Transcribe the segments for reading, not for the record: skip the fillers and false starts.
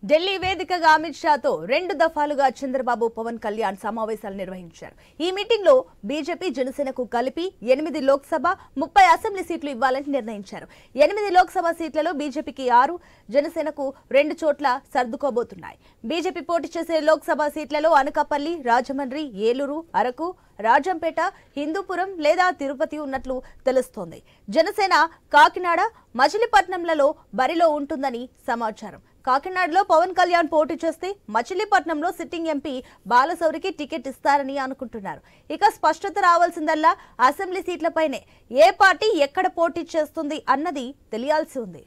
ఢిల్లీ వేదికగా అమిత్ షాతో 2 దఫాలుగా చంద్రబాబు పవన్ కళ్యాణ్ సమావేశాలు నిర్వహించారు. ఈ మీటింగ్ లో బీజేపీ జనసేనకు కలిపి 8 లోక్సభ 30 అసెంబ్లీ సీట్లు ఇవ్వాలని నిర్ణయించారు. 8 లోక్సభ సీట్లలో బీజేపీకి 6, జనసేనకు 2 చోట్ల సర్దుకోబోతున్నాయి. బీజేపీ పోటీ చేసే లోక్సభ సీట్లలో అనకాపల్లి, రాజమండ్రి, ఏలూరు, అరకు, రాజంపేట, హిందూపురం లేదా తిరుపతి ఉన్నట్లు తెలుస్తోంది. జనసేన కాకినాడ, మచిలీపట్నంలలో బరిలో ఉంటుందని సమాచారం. కాకినాడలో పవన్ కళ్యాణ్ పోటీ చేస్తే మచిలీపట్నంలో సిట్టింగ్ ఎంపీ బాలశౌరికి టికెట్ ఇస్తారని అనుకుంటున్నారు. ఇక స్పష్టత రావాల్సిందల్లా అసెంబ్లీ సీట్లపైనే. ఏ పార్టీ ఎక్కడ పోటీ చేస్తుంది అన్నది తెలియాల్సి ఉంది.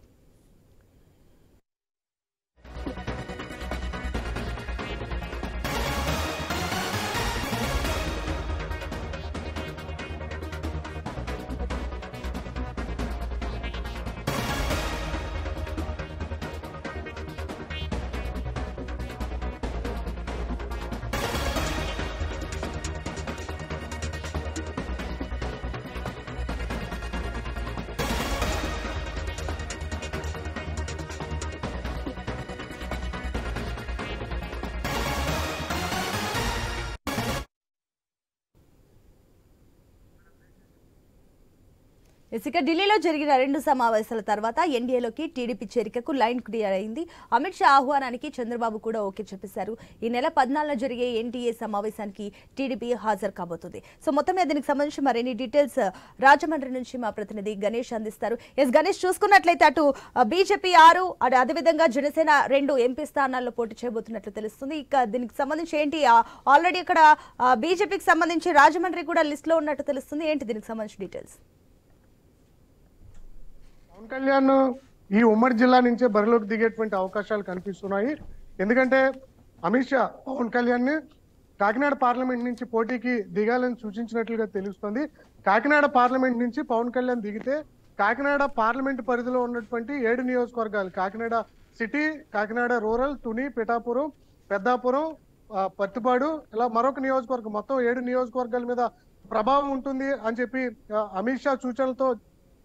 ఇక ఢిల్లీలో జరిగిన 2 సమావేశాల తర్వాత ఎన్డీఏలోకి టీడీపీ చేరికకు లైన్ క్లియర్ అయింది. అమిత్ షా ఆహ్వానానికి చంద్రబాబు కూడా ఓకే చెప్పేశారు. ఈ నెల 14న జరిగే ఎన్డీఏ సమావేశానికి టీడీపీ హాజరు కాబోతుంది. సో మొత్తం మీద దీనికి సంబంధించి మరిన్ని డీటెయిల్స్ రాజమండ్రి నుంచి మా ప్రతినిధి గణేష్ అందిస్తారు. గణేష్, చూసుకున్నట్లయితే అటు బీజేపీ 6, అదేవిధంగా జనసేన 2 ఎంపీ స్థానాల్లో పోటీ చేయబోతున్నట్లు తెలుస్తుంది. ఇక దీనికి సంబంధించి ఏంటి, ఆల్రెడీ ఇక్కడ బీజేపీకి సంబంధించి రాజమండ్రి కూడా లిస్ట్ లో ఉన్నట్టు తెలుస్తుంది. ఏంటి దీనికి సంబంధించి డీటెయిల్స్? పవన్ కళ్యాణ్ ఈ ఉమ్మడి జిల్లా నుంచే బరిలోకి దిగేటువంటి అవకాశాలు కనిపిస్తున్నాయి. ఎందుకంటే అమిత్ షా పవన్ కళ్యాణ్ ని కాకినాడ పార్లమెంట్ నుంచి పోటీకి దిగాలని సూచించినట్లుగా తెలుస్తుంది. కాకినాడ పార్లమెంట్ నుంచి పవన్ కళ్యాణ్ దిగితే కాకినాడ పార్లమెంట్ పరిధిలో ఉన్నటువంటి 7 నియోజకవర్గాలు, కాకినాడ సిటీ, కాకినాడ రూరల్, తుని, పిఠాపురం, పెద్దాపురం, పత్తిపాడు, ఇలా మరొక నియోజకవర్గం, మొత్తం 7 నియోజకవర్గాల మీద ప్రభావం ఉంటుంది అని చెప్పి అమిత్ షా సూచనలతో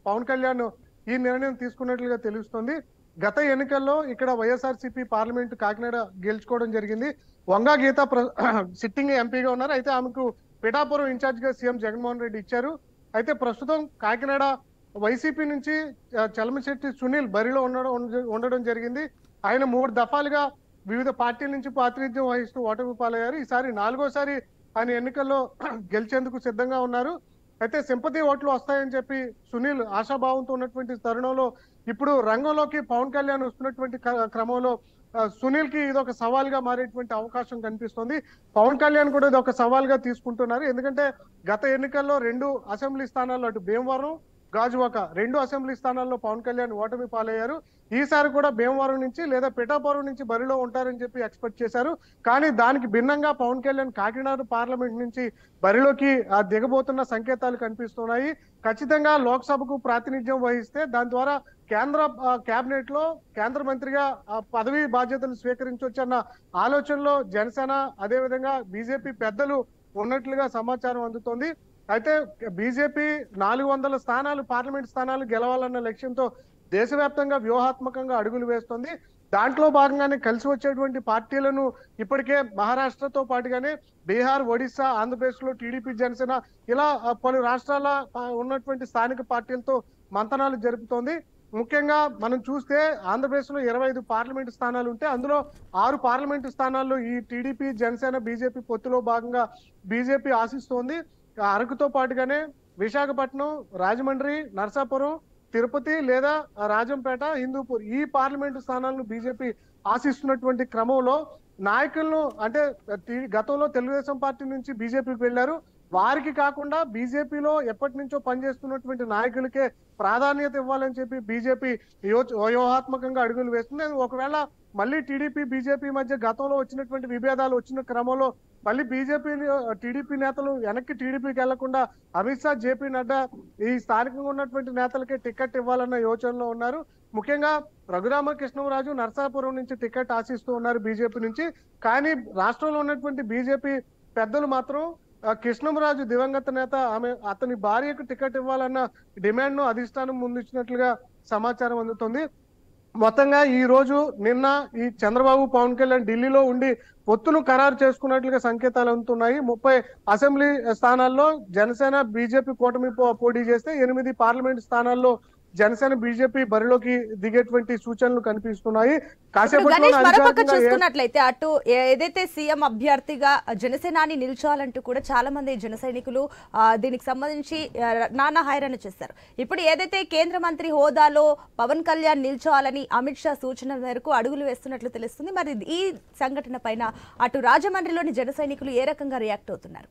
పవన్ కళ్యాణ్ ఈ నిర్ణయం తీసుకున్నట్లుగా తెలుస్తుంది. గత ఎన్నికల్లో ఇక్కడ వైఎస్ఆర్సీపీ పార్లమెంట్ కాకినాడ గెలుచుకోవడం జరిగింది. వంగా గీత సిట్టింగ్ ఎంపీగా ఉన్నారు. అయితే ఆమెకు పిఠాపురం ఇన్ఛార్జ్ గా సీఎం జగన్మోహన్ రెడ్డి ఇచ్చారు. అయితే ప్రస్తుతం కాకినాడ వైసీపీ నుంచి చలమశెట్టి సునీల్ బరిలో ఉండడం జరిగింది. ఆయన 3 దఫాలుగా వివిధ పార్టీల నుంచి ప్రాతినిధ్యం వహిస్తూ ఓటమి పాలయ్యారు. ఈసారి 4వసారి ఆయన ఎన్నికల్లో గెలిచేందుకు సిద్ధంగా ఉన్నారు. అయితే సింపతి ఓట్లు వస్తాయని చెప్పి సునీల్ ఆశాభావంతో ఉన్నటువంటి తరుణంలో ఇప్పుడు రంగంలోకి పవన్ కళ్యాణ్ వస్తున్నటువంటి క్రమంలో సునీల్ కి ఇది ఒక సవాల్గా మారేటువంటి అవకాశం కనిపిస్తుంది. పవన్ కళ్యాణ్ కూడా ఇది ఒక సవాల్గా తీసుకుంటున్నారు. ఎందుకంటే గత ఎన్నికల్లో 2 అసెంబ్లీ స్థానాల్లో, అటు భీమవరం, గాజువాక 2 అసెంబ్లీ స్థానాల్లో పవన్ కళ్యాణ్ ఓటమి పాలయ్యారు. ఈసారి కూడా భీమవరం నుంచి లేదా పిఠాపురం నుంచి బరిలో ఉంటారని చెప్పి ఎక్స్పెక్ట్ చేశారు. కానీ దానికి భిన్నంగా పవన్ కళ్యాణ్ కాకినాడ పార్లమెంట్ నుంచి బరిలోకి దిగబోతున్న సంకేతాలు కనిపిస్తున్నాయి. ఖచ్చితంగా లోక్సభకు ప్రాతినిధ్యం వహిస్తే దాని ద్వారా కేంద్ర కేబినెట్ లో కేంద్ర మంత్రిగా పదవి బాధ్యతలు స్వీకరించవచ్చన్న ఆలోచనలో జనసేన, అదేవిధంగా బీజేపీ పెద్దలు ఉన్నట్లుగా సమాచారం అందుతోంది. అయితే బీజేపీ 400 స్థానాలు, పార్లమెంట్ స్థానాలు గెలవాలన్న లక్ష్యంతో దేశవ్యాప్తంగా వ్యూహాత్మకంగా అడుగులు వేస్తోంది. దాంట్లో భాగంగానే కలిసి వచ్చేటువంటి పార్టీలను ఇప్పటికే మహారాష్ట్రతో పాటుగానే బీహార్, ఒడిశా, ఆంధ్రప్రదేశ్ లో టీడీపీ, జనసేన ఇలా పలు రాష్ట్రాల ఉన్నటువంటి స్థానిక పార్టీలతో మంతనాలు జరుపుతోంది. ముఖ్యంగా మనం చూస్తే ఆంధ్రప్రదేశ్ లో 25 పార్లమెంటు స్థానాలు ఉంటే అందులో 6 పార్లమెంటు స్థానాల్లో ఈ టీడీపీ, జనసేన, బీజేపీ పొత్తులో భాగంగా బీజేపీ ఆశిస్తోంది. అరకుతో పాటుగానే విశాఖపట్నం, రాజమండ్రి, నరసాపురం, తిరుపతి లేదా రాజంపేట, హిందూపూర్ ఈ పార్లమెంటు స్థానాలను బీజేపీ ఆశిస్తున్నటువంటి క్రమంలో నాయకులను, అంటే గతంలో తెలుగుదేశం పార్టీ నుంచి బీజేపీకి వెళ్లారు, వారికి కాకుండా బీజేపీలో ఎప్పటి నుంచో పనిచేస్తున్నటువంటి నాయకులకే ప్రాధాన్యత ఇవ్వాలని చెప్పి బీజేపీ వ్యూహాత్మకంగా అడుగులు వేస్తుంది. ఒకవేళ మళ్ళీ టీడీపీ, బీజేపీ మధ్య గతంలో వచ్చినటువంటి విభేదాలు వచ్చిన క్రమంలో మళ్ళీ బీజేపీ, టీడీపీ నేతలు వెనక్కి టీడీపీకి వెళ్లకుండా అమిత్ షా, జేపీ నడ్డా ఈ స్థానికంగా ఉన్నటువంటి నేతలకే టికెట్ ఇవ్వాలన్న యోచనలో ఉన్నారు. ముఖ్యంగా రఘురామకృష్ణరాజు నరసాపురం నుంచి టికెట్ ఆశిస్తూ ఉన్నారు బీజేపీ నుంచి. కానీ రాష్ట్రంలో ఉన్నటువంటి బీజేపీ పెద్దలు మాత్రం కృష్ణంరాజు దివంగత నేత, అతని భార్యకు టికెట్ ఇవ్వాలన్న డిమాండ్ ను అధిష్టానం ముందుచ్చినట్లుగా సమాచారం అందుతుంది. మొత్తంగా ఈ రోజు నిన్న ఈ చంద్రబాబు పవన్ కళ్యాణ్ ఢిల్లీలో ఉండి పొత్తును ఖరారు చేసుకున్నట్లుగా సంకేతాలు అందుతున్నాయి. 30 అసెంబ్లీ స్థానాల్లో జనసేన బీజేపీ కూటమి పోటీ చేస్తే 8 పార్లమెంట్ స్థానాల్లో జనసేన బీజేపీ బరిలోకి దిగేటువంటి సూచనలు కనిపిస్తున్నాయి. గణేష్ మరోపక్క చూసుకున్నట్లయితే అటు ఏదైతే సీఎం అభ్యర్థిగా జనసేనాని నిల్చోవాలంటూ కూడా చాలా మంది జన సైనికులు దీనికి సంబంధించి నానా హైరాణ చేశారు. ఇప్పుడు ఏదైతే కేంద్ర మంత్రి హోదాలో పవన్ కళ్యాణ్ నిల్చోవాలని అమిత్ షా సూచన మేరకు అడుగులు వేస్తున్నట్లు తెలుస్తుంది. మరి ఈ సంఘటన పైన అటు రాజమండ్రిలోని జన సైనికులు ఏ రకంగా రియాక్ట్ అవుతున్నారు?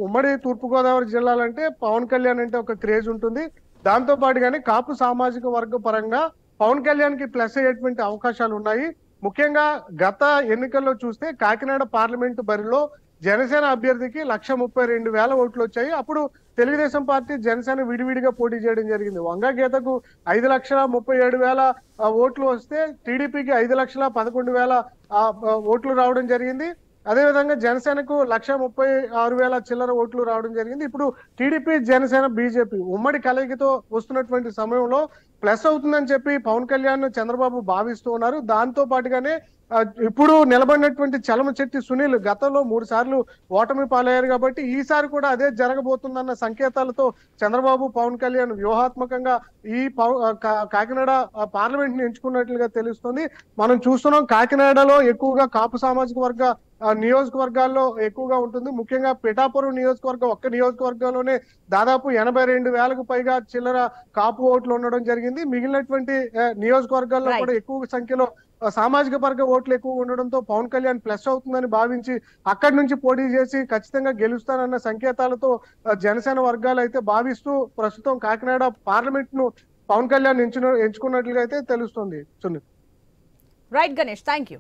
ఉమ్మడి తూర్పుగోదావరి జిల్లాలంటే పవన్ కళ్యాణ్ అంటే ఒక క్రేజ్ ఉంటుంది. దాంతో పాటుగానే కాపు సామాజిక వర్గ పరంగా పవన్ కళ్యాణ్ కి ప్లస్ అయ్యేటువంటి అవకాశాలు ఉన్నాయి. ముఖ్యంగా గత ఎన్నికల్లో చూస్తే కాకినాడ పార్లమెంటు బరిలో జనసేన అభ్యర్థికి 132,000 ఓట్లు వచ్చాయి. అప్పుడు తెలుగుదేశం పార్టీ జనసేన విడివిడిగా పోటీ చేయడం జరిగింది. వంగగీతకు 5,37,000 ఓట్లు వస్తే టీడీపీకి 5,11,000 ఓట్లు రావడం జరిగింది. అదేవిధంగా జనసేనకు 1,36,000 చిల్లర ఓట్లు రావడం జరిగింది. ఇప్పుడు టీడీపీ జనసేన బీజేపీ ఉమ్మడి కలయికతో వస్తున్నటువంటి సమయంలో ప్లస్ అవుతుందని చెప్పి పవన్ కళ్యాణ్ చంద్రబాబు భావిస్తూ ఉన్నారు. దాంతో పాటుగానే ఇప్పుడు నిలబడినటువంటి చలమచెట్టి సునీల్ గతంలో 3 సార్లు ఓటమి పాలయ్యారు కాబట్టి ఈసారి కూడా అదే జరగబోతుందన్న సంకేతాలతో చంద్రబాబు పవన్ కళ్యాణ్ వ్యూహాత్మకంగా ఈ కాకినాడ పార్లమెంట్ ని ఎంచుకున్నట్లుగా తెలుస్తుంది. మనం చూస్తున్నాం కాకినాడలో ఎక్కువగా కాపు సామాజిక వర్గ నియోజకవర్గాల్లో ఎక్కువగా ఉంటుంది. ముఖ్యంగా పిఠాపురం నియోజకవర్గం ఒక్క నియోజకవర్గంలోనే దాదాపు 82,000కు పైగా చిల్లర కాపు ఓట్లు ఉండడం జరిగింది. మిగిలినటువంటి నియోజకవర్గాల్లో కూడా ఎక్కువ సంఖ్యలో సామాజిక వర్గ ఓట్లు ఎక్కువ ఉండడంతో పవన్ కళ్యాణ్ ప్లస్ అవుతుందని భావించి అక్కడి నుంచి పోటీ చేసి ఖచ్చితంగా గెలుస్తానన్న సంకేతాలతో జనసేన వర్గాలు అయితే భావిస్తూ ప్రస్తుతం కాకినాడ పార్లమెంట్ ను పవన్ కళ్యాణ్ ఎంచుకున్నట్లుగా అయితే తెలుస్తుంది. Right Ganesh, thank you.